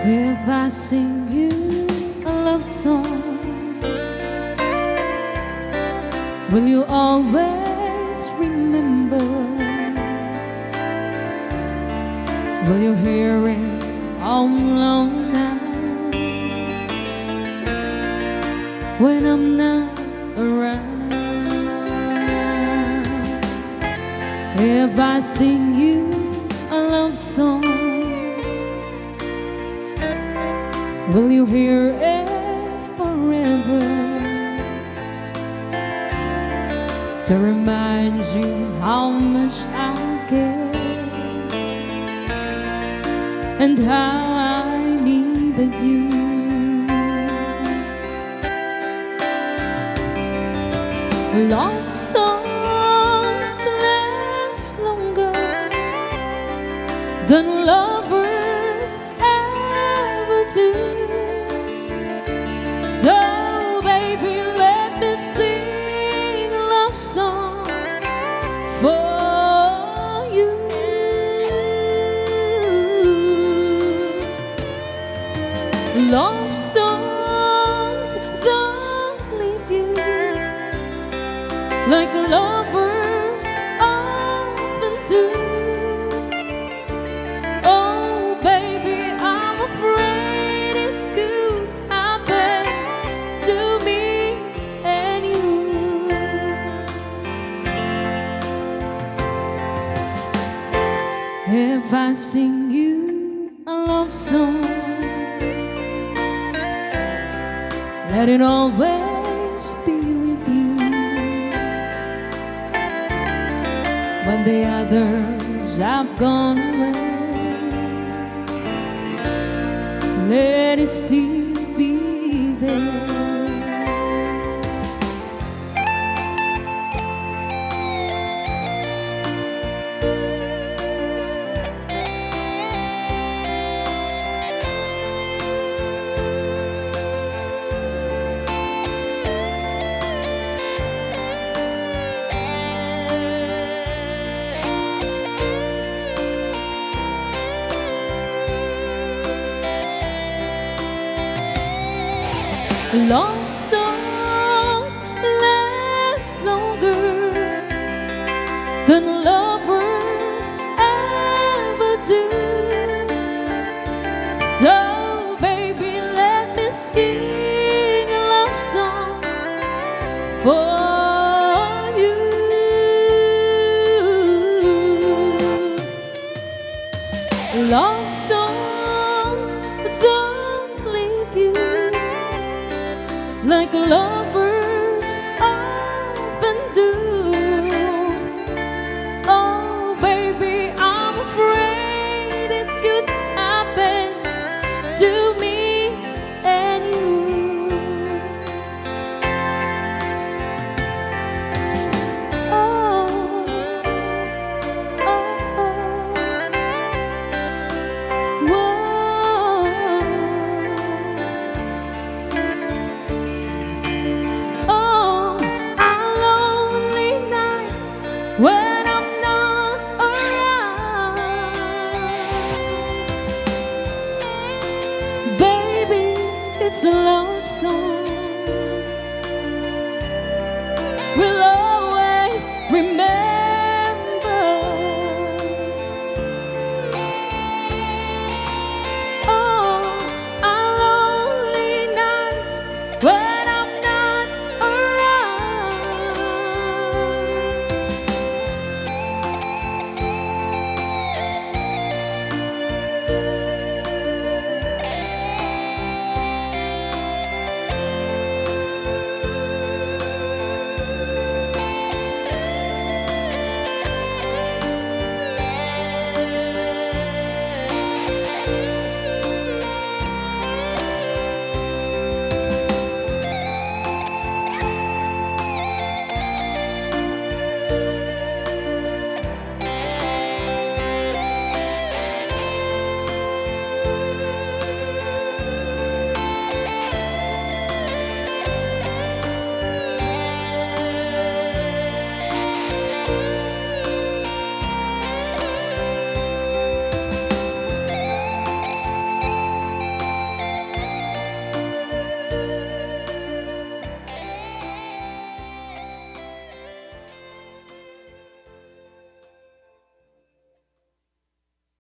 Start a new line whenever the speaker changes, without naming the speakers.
If I sing you a love song, will you always remember? Will you hear it all lonely nights when I'm not around? If I sing you a love song, will you hear it forever, to remind you how much I care and how I needed you? Love songs last longer than lovers ever do. So baby, let me sing a love song for you. Love songs don't leave you like lovers often do. Oh baby, I'm afraid it could happen to me and you. If I sing you a love song, let it always be with you. When the others have gone away, let it still be there. Love songs last longer than lovers ever do. So baby, let me sing a love song for you. Love songs don't leave you like lovers often do. Oh baby, I'm afraid it could happen to me and you. Oh, oh, oh. Whoa. When I'm not around, baby, it's a love song.